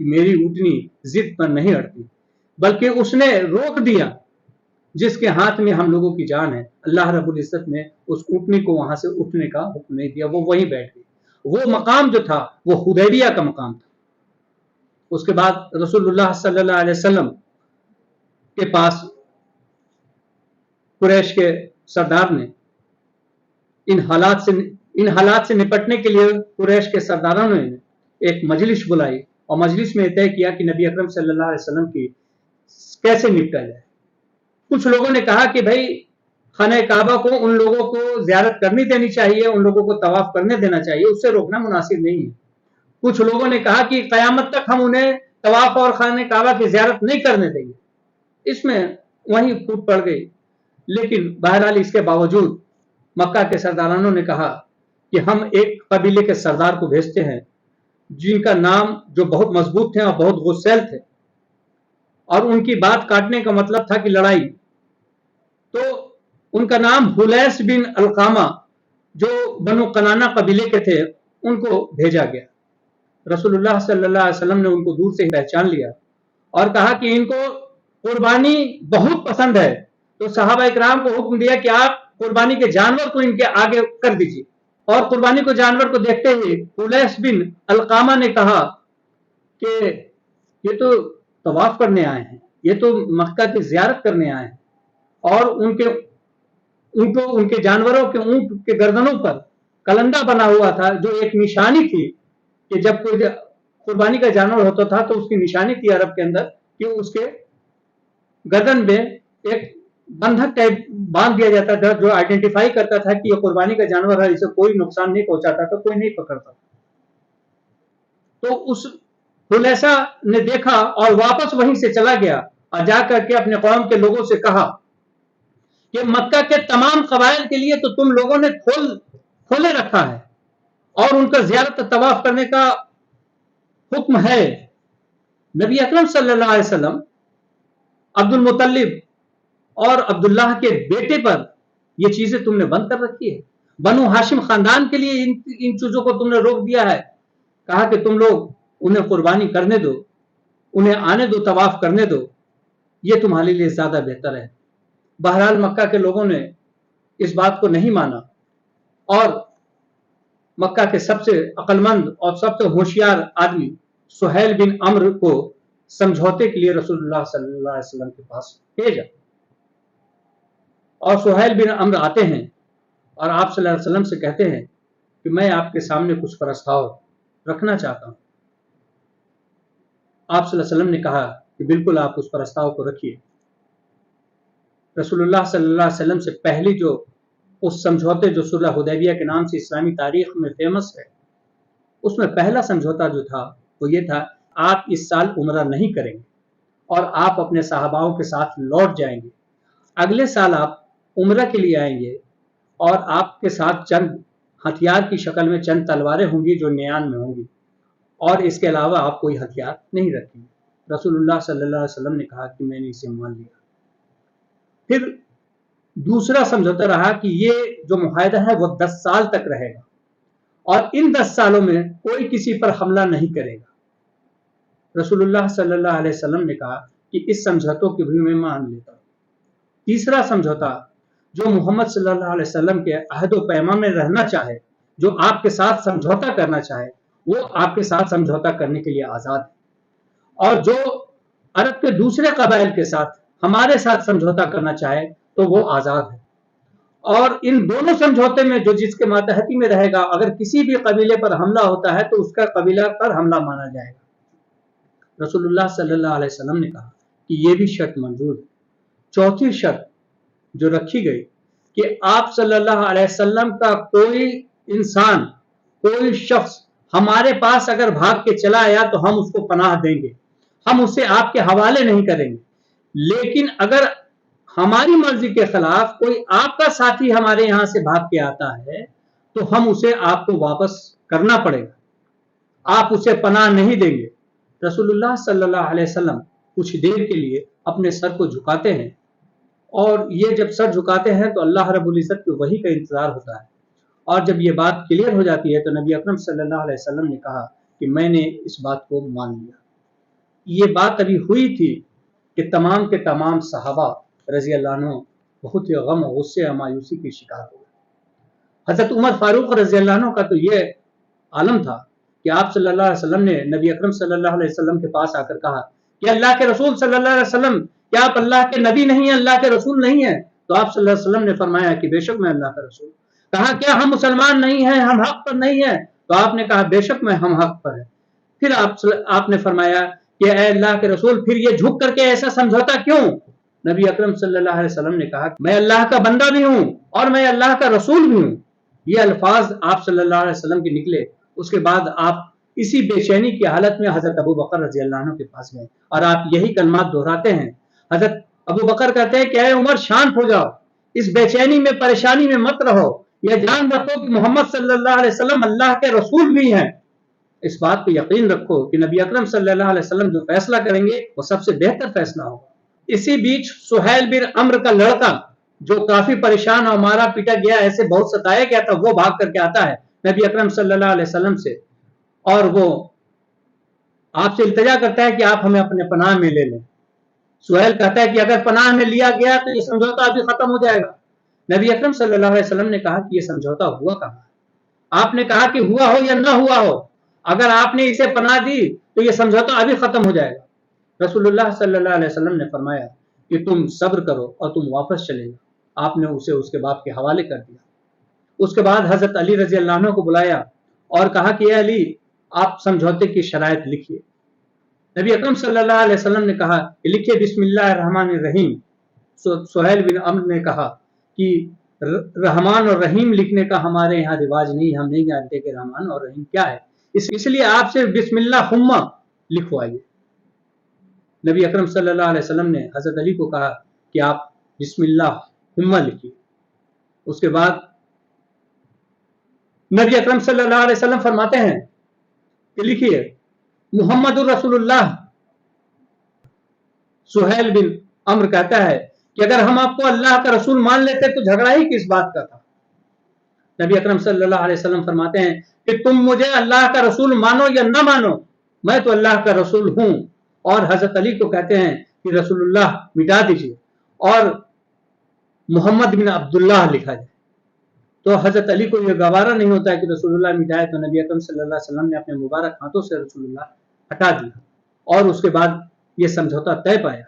کہ میری اونٹنی ضد پر نہیں اڑتی، بلکہ اس نے روک دیا جس کے ہاتھ میں ہم لوگوں کی جان ہے۔ اللہ رب العزت نے اس اونٹنی کو وہاں سے اٹھنے کا حکم نہیں دیا، وہ وہیں بیٹھ گئی۔ وہ مقام جو تھا وہ حدیبیہ کا مقام تھا۔ اس کے بعد رسول اللہ صلی اللہ علیہ وسلم کے پاس قریش کے سردار نے ان حالات سے نپٹنے کے لیے قریش کے سرداروں نے ایک مجلس بلائی اور مجلس میں طے کیا کہ نبی اکرم صلی اللہ علیہ وسلم کی کیسے نپٹا جائے۔ کچھ لوگوں نے کہا کہ بھائی خانہ کعبہ کو ان لوگوں کو زیارت کرنی دینی چاہیے، ان لوگوں کو طواف کرنے دینا چاہیے، اس سے روکنا مناسب نہیں ہے۔ کچھ لوگوں نے کہا کہ قیامت تک ہم انہیں طواف اور خانہ کعبہ کی زیارت نہیں کرنے دیں گے۔ اس میں وہیں پھوٹ پڑ گئی، لیکن بہرحال اس کے باوجود مکہ کے سردارانوں نے کہا کہ ہم ایک قبیلے کے سردار کو بھیجتے ہیں جن کا نام جو بہت مضبوط تھے اور بہت غسیل تھے، اور ان کی بات کاٹنے کا مطلب تھا کہ لڑائی۔ تو ان کا نام حلیس بن القامہ جو بنو کنانہ قبیلے کے تھے ان کو بھیجا گیا۔ رسول اللہ صلی اللہ علیہ وسلم نے ان کو دور سے ہی پہچان لیا اور کہا کہ ان کو قربانی بہت پسند ہے، تو صحابہ اکرام کو حکم دیا کہ آپ قربانی کے جانور کو ان کے آگے کر دیجیے۔ اور قربانی کو جانور کو دیکھتے ہی حلیس بن القامہ نے کہا کہ یہ تو طواف کرنے آئے ہیں، یہ تو مکہ کی زیارت کرنے آئے ہیں، اور ان کے جانوروں کے اونٹ کے گردنوں پر کلندہ بنا ہوا تھا جو ایک نشانی تھی کہ جب کوئی قربانی کا جانور ہوتا تھا تو اس کی نشانی تھی عرب کے اندر کہ اس کے گردن میں ایک بندھک ٹائپ باندھ دیا جاتا تھا جو آئیڈینٹیفائی کرتا تھا کہ یہ قربانی کا جانور ہے، اسے کوئی نقصان نہیں پہنچاتا تھا، کوئی نہیں پکڑتا۔ تو اس حلیسہ نے دیکھا اور واپس وہیں سے چلا گیا اور جا کر کے اپنے قوم کے لوگوں سے کہا کہ مکہ کے تمام قبائل کے لیے تو تم لوگوں نے کھولے رکھا ہے اور ان کا زیارت طواف کرنے کا حکم ہے۔ نبی اکرم صلی اللہ علیہ وسلم عبد المطلب اور عبداللہ کے بیٹے پر یہ چیزیں تم نے بند کر رکھی ہے، بنو ہاشم خاندان کے لیے ان چیزوں کو تم نے روک دیا ہے۔ کہا کہ تم لوگ انہیں قربانی کرنے دو، انہیں آنے دو، طواف کرنے دو، یہ تمہارے لیے زیادہ بہتر ہے۔ بہرحال مکہ کے لوگوں نے اس بات کو نہیں مانا اور مکہ کے سب سے عقل مند اور سب سے ہوشیار آدمی سہیل بن عمرو کو سمجھوتے کے لیے رسول اللہ صلی اللہ علیہ وسلم کے پاس بھیجا، اور سہیل بن عمرو آتے ہیں اور آپ صلی اللہ علیہ وسلم سے کہتے ہیں کہ میں آپ کے سامنے کچھ پرستاؤ رکھنا چاہتا ہوں۔ آپ صلی اللہ علیہ وسلم نے کہا کہ بالکل آپ اس پرستاؤ کو رکھیے۔ رسول اللہ صلی اللہ علیہ وسلم سے پہلی جو اس سمجھوتے جو صلح حدیبیہ کے نام سے اسلامی تاریخ میں فیمس ہے، اس میں پہلا سمجھوتا جو تھا وہ یہ تھا، آپ اس سال عمرہ نہیں کریں گے اور آپ اپنے صحاباؤں کے ساتھ لوٹ جائیں گے۔ اگلے سال آپ عمرہ کے لیے آئیں گے اور آپ کے ساتھ چند ہتھیار کی شکل میں چند تلواریں ہوں گی جو نیان میں ہوں گی، اور اس کے علاوہ آپ کوئی ہتھیار نہیں رکھیں گے۔ رسول اللہ صلی اللہ علیہ وسلم نے کہا کہ میں نے اسے مان لیا۔ پھر دوسرا سمجھوتا رہا کہ یہ جو معاہدہ ہے وہ 10 سال تک رہے گا اور ان 10 سالوں میں کوئی کسی پر حملہ نہیں کرے گا۔ رسول اللہ صلی اللہ علیہ وسلم نے کہا کہ اس سمجھوتوں کی بھی میں مان لیتا ہوں۔ تیسرا سمجھوتا جو محمد صلی اللہ علیہ وسلم کے عہد و پیمان میں رہنا چاہے، جو آپ کے ساتھ سمجھوتا کرنا چاہے، وہ آپ کے ساتھ سمجھوتا کرنے کے لیے آزاد ہے، اور جو عرب کے دوسرے قبائل کے ساتھ ہمارے ساتھ سمجھوتا کرنا چاہے تو وہ آزاد ہے۔ اور ان دونوں سمجھوتے میں جو جس کے ماتحتی میں رہے گا، اگر کسی بھی قبیلے پر حملہ ہوتا ہے تو اس کا قبیلہ پر حملہ مانا جائے گا۔ رسول اللہ صلی اللہ علیہ وسلم نے کہا کہ یہ بھی شرط منظور ہے۔ چوتھی شرط جو رکھی گئی کہ آپ صلی اللہ علیہ وسلم کا کوئی انسان، کوئی شخص ہمارے پاس اگر بھاگ کے چلا آیا تو ہم اس کو پناہ دیں گے، ہم اسے آپ کے حوالے نہیں کریں گے، لیکن اگر ہماری مرضی کے خلاف کوئی آپ کا ساتھی ہمارے یہاں سے بھاگ کے آتا ہے تو ہم اسے آپ کو واپس کرنا پڑے گا، آپ اسے پناہ نہیں دیں گے۔ رسول اللہ صلی اللہ علیہ وسلم کچھ دیر کے لیے اپنے سر کو جھکاتے ہیں، اور یہ جب سر جھکاتے ہیں تو اللہ رب العزت کی وحی کا انتظار ہوتا ہے، اور جب یہ بات کلیئر ہو جاتی ہے تو نبی اکرم صلی اللہ علیہ وسلم نے کہا کہ میں نے اس بات کو مان لیا۔ یہ بات ابھی ہوئی تھی کہ تمام کے تمام صحابہ رضی اللہ عنہ بہت ہی غم و غصے اور مایوسی کی شکار ہو گئے۔ حضرت عمر فاروق رضی اللہ عنہ کا تو یہ عالم تھا کہ آپ صلی اللہ علیہ وسلم نے نبی اکرم صلی اللہ علیہ وسلم کے پاس آ کر کہا کہ اللہ کے رسول صلی اللہ علیہ وسلم، کیا آپ اللہ کے نبی نہیں ہیں، اللہ کے رسول نہیں ہیں؟ تو آپ صلی اللہ علیہ وسلم نے فرمایا کہ بے شک میں اللہ کا رسول۔ کہا کیا ہم مسلمان نہیں ہیں، ہم حق پر نہیں ہیں؟ تو آپ نے کہا بے شک میں ہم حق پر ہیں۔ پھر آپ نے فرمایا کہ اے اللہ کے رسول، پھر یہ جھک کر کے ایسا سمجھوتا کیوں؟ نبی اکرم صلی اللہ علیہ وسلم نے کہا میں اللہ کا بندہ بھی ہوں اور میں اللہ کا رسول بھی ہوں۔ یہ الفاظ آپ صلی اللہ علیہ وسلم کے نکلے۔ اس کے بعد آپ اسی بے چینی کی حالت میں حضرت ابو بکر رضی اللہ عنہ کے پاس گئے اور آپ یہی کلمات دہراتے ہیں۔ حضرت ابو بکر کہتے ہیں کہ اے عمر شانت ہو جاؤ، اس بے چینی میں پریشانی میں مت رہو، یہ جان رکھو کہ محمد صلی اللہ علیہ وسلم اللہ کے رسول بھی ہیں۔ اس بات کو یقین رکھو کہ نبی اکرم صلی اللہ علیہ وسلم جو فیصلہ کریں گے وہ سب سے بہتر فیصلہ ہوگا۔ اسی بیچ سہیل بن عمرو کا لڑکا جو کافی پریشان اور مارا پیٹا گیا، ایسے بہت ستایا گیا تھا، وہ بھاگ کر کے آتا ہے نبی اکرم صلی اللہ علیہ وسلم سے اور وہ آپ سے التجا کرتا ہے کہ آپ ہمیں اپنے پناہ میں لے لیں۔ سہیل کہتا ہے کہ اگر پناہ میں لیا گیا تو یہ سمجھوتا ابھی ختم ہو جائے گا۔ نبی اکرم صلی اللہ علیہ وسلم نے کہا کہ یہ سمجھوتا ہوا کہاں؟ آپ نے کہا کہ ہوا ہو یا نہ ہوا ہو، اگر آپ نے اسے پناہ دی تو یہ سمجھوتا ابھی ختم ہو جائے گا۔ رسول اللہ صلی اللہ علیہ وسلم نے فرمایا کہ تم صبر کرو اور تم واپس چلے جاؤ۔ آپ نے اسے اس کے باپ کے حوالے کر دیا۔ اس کے بعد حضرت علی رضی اللہ عنہ کو بلایا اور کہا کہ اے علی، آپ سمجھوتے کی شرائط لکھیے۔ نبی اکرم صلی اللہ علیہ وسلم نے کہا کہ لکھیے بسم اللہ الرحمن الرحیم۔ سہیل بن عمرو نے کہا کہ رحمان اور رحیم لکھنے کا ہمارے یہاں رواج نہیں، ہم نہیں جانتے کہ رحمان اور رحیم کیا ہے، اس لیے آپ سے بسم اللہ ہما لکھوائیے۔ نبی اکرم صلی اللہ علیہ وسلم نے حضرت علی کو کہا کہ آپ بسم اللہ ہما لکھیے۔ اس کے بعد نبی اکرم صلی اللہ علیہ وسلم فرماتے ہیں کہ لکھیے محمد الرسول اللہ۔ سہیل بن عمرو کہتا ہے کہ اگر ہم آپ کو اللہ کا رسول مان لیتے تو جھگڑا ہی کس بات کا تھا؟ نبی اکرم صلی اللہ علیہ وسلم فرماتے ہیں کہ تم مجھے اللہ کا رسول مانو یا نہ مانو، میں تو اللہ کا رسول ہوں۔ اور حضرت علی کو کہتے ہیں کہ رسول اللہ مٹا دیجیے اور محمد بن عبداللہ لکھا جائے۔ تو حضرت علی کو یہ گوارا نہیں ہوتا ہے کہ رسول اللہ مٹائے، تو نبی اکرم صلی اللہ علیہ وسلم نے اپنے مبارک ہاتھوں سے رسول اللہ ہٹا دیا اور اس کے بعد یہ سمجھوتا طے پایا۔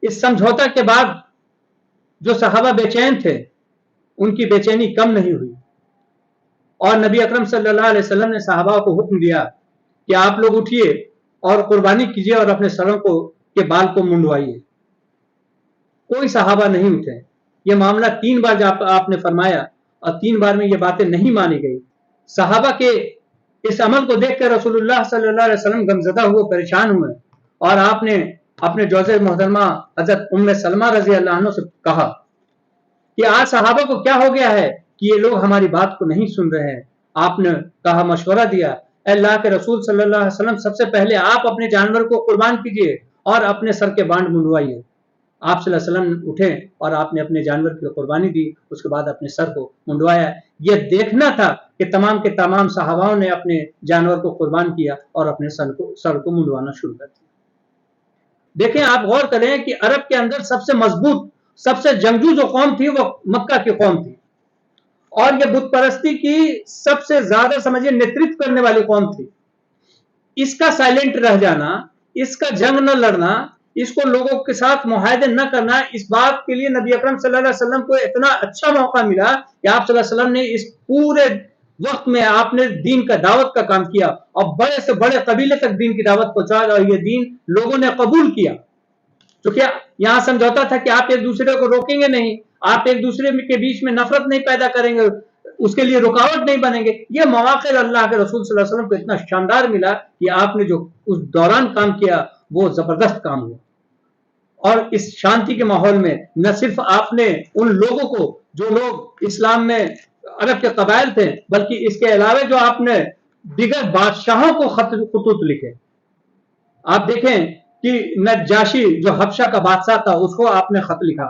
اس سمجھوتا کے بعد جو صحابہ بے چین تھے ان کی بے چینی کم نہیں ہوئی اور نبی اکرم صلی اللہ علیہ وسلم نے صحابہ کو حکم دیا کہ آپ لوگ اٹھیے اور قربانی کیجیے اور اپنے سروں کے بال کو منڈوائیے۔ کوئی صحابہ نہیں اٹھے۔ یہ معاملہ 3 بار آپ نے فرمایا اور 3 بار میں یہ باتیں نہیں مانی گئی۔ صحابہ کے اس عمل کو دیکھ کر رسول اللہ صلی اللہ علیہ وسلم غمزدہ ہوئے، پریشان ہوئے اور آپ نے اپنے جوز محترمہ حضرت ام سلمہ رضی اللہ عنہ سے کہا کہ آج صحابہ کو کیا ہو گیا ہے کہ یہ لوگ ہماری بات کو نہیں سن رہے ہیں۔ آپ نے کہا، مشورہ دیا، اے اللہ کے رسول صلی اللہ علیہ وسلم، سب سے پہلے آپ اپنے جانور کو قربان کیجیے اور اپنے سر کے بانڈ منڈوائیے۔ آپ صلی اللہ علیہ وسلم اٹھے اور آپ نے اپنے جانور کی قربانی دی، اس کے بعد اپنے سر کو منڈوایا۔ یہ دیکھنا تھا کہ تمام کے تمام صحاباؤں نے اپنے جانور کو قربان کیا اور اپنے سر کو منڈوانا شروع کر دیا۔ دیکھیں، آپ غور کریں کہ عرب کے اندر سب سے مضبوط، سب سے جنگجو جو قوم تھی وہ مکہ کی قوم تھی اور یہ بت پرستی کی سب سے زیادہ سمجھے نیترتو کرنے والی قوم تھی۔ اس کا سائلنٹ رہ جانا، اس کا جنگ نہ لڑنا، اس کو لوگوں کے ساتھ معاہدے نہ کرنا، اس بات کے لیے نبی اکرم صلی اللہ علیہ وسلم کو اتنا اچھا موقع ملا کہ آپ صلی اللہ علیہ وسلم نے اس پورے وقت میں آپ نے دین کا دعوت کا کام کیا اور بڑے سے بڑے قبیلے تک دین کی دعوت پہنچایا اور یہ دین لوگوں نے قبول کیا۔ چونکہ یہاں سمجھوتا تھا کہ آپ ایک دوسرے کو روکیں گے نہیں، آپ ایک دوسرے کے بیچ میں نفرت نہیں پیدا کریں گے، اس کے لیے رکاوٹ نہیں بنیں گے۔ یہ مواقع اللہ کے رسول صلی اللہ علیہ وسلم کو اتنا شاندار ملا کہ آپ نے جو اس دوران کام کیا وہ زبردست کام ہوا۔ اور اس شانتی کے ماحول میں نہ صرف آپ نے ان لوگوں کو جو لوگ اسلام میں عرب کے قبائل تھے، بلکہ اس کے علاوہ جو آپ نے دیگر بادشاہوں کو خطوط لکھے۔ آپ دیکھیں کہ نجاشی جو حبشہ کا بادشاہ تھا اس کو آپ نے خط لکھا،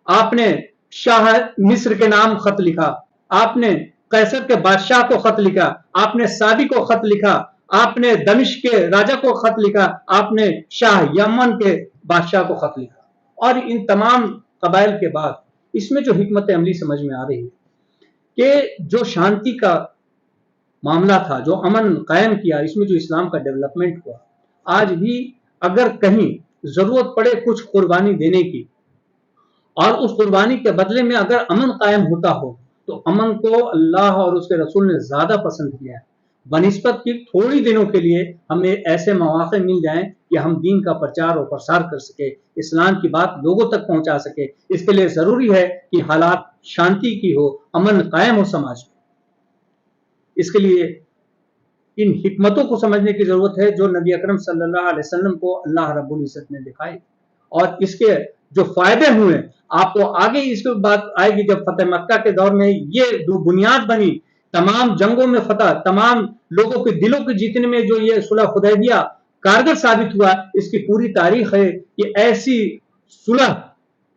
آپ نے شاہ مصر کے نام خط لکھا، آپ نے قیصر کے بادشاہ کو خط لکھا، آپ نے سعدی کو خط لکھا، آپ نے دمشق کے راجہ کو خط لکھا, آپ نے شاہ یمن کے بادشاہ کو خط لکھا, اور ان تمام قبائل کے بعد اس میں جو حکمت عملی سمجھ میں آ رہی ہے کہ جو شانتی کا معاملہ تھا, جو امن قائم کیا, اس میں جو اسلام کا ڈیولپمنٹ ہوا, آج بھی اگر کہیں ضرورت پڑے کچھ قربانی دینے کی, اور اس قربانی کے بدلے میں اگر امن قائم ہوتا ہو, تو امن کو اللہ اور اس کے رسول نے زیادہ پسند کیا ہے بنسبت کی تھوڑی دنوں کے لیے ہمیں ایسے مواقع مل جائیں کہ ہم دین کا پرچار اور پرسار کر سکے, اسلام کی بات لوگوں تک پہنچا سکے. اس کے لیے ضروری ہے کہ حالات شانتی کی ہو, امن قائم ہو سماج میں. اس کے لیے ان حکمتوں کو سمجھنے کی ضرورت ہے جو نبی اکرم صلی اللہ علیہ وسلم کو اللہ رب العزت نے دکھائی, اور اس کے جو فائدے ہوئے آپ کو آگے اس کی بات آئے گی. جب فتح مکہ کے دور میں یہ بنیاد بنی, تمام جنگوں میں فتح, تمام لوگوں کے دلوں کے جیتنے میں جو یہ صلح حدیبیہ کارگر ثابت ہوا, اس کی پوری تاریخ ہے کہ ایسی صلح,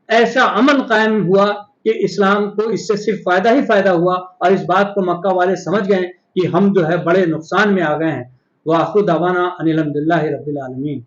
ایسا امن قائم ہوا کہ اسلام کو اس سے صرف فائدہ ہی فائدہ ہوا, اور اس بات کو مکہ والے سمجھ گئے کہ ہم جو ہے بڑے نقصان میں آ گئے ہیں. وآخر دعوانا ان الحمد للہ رب العالمین.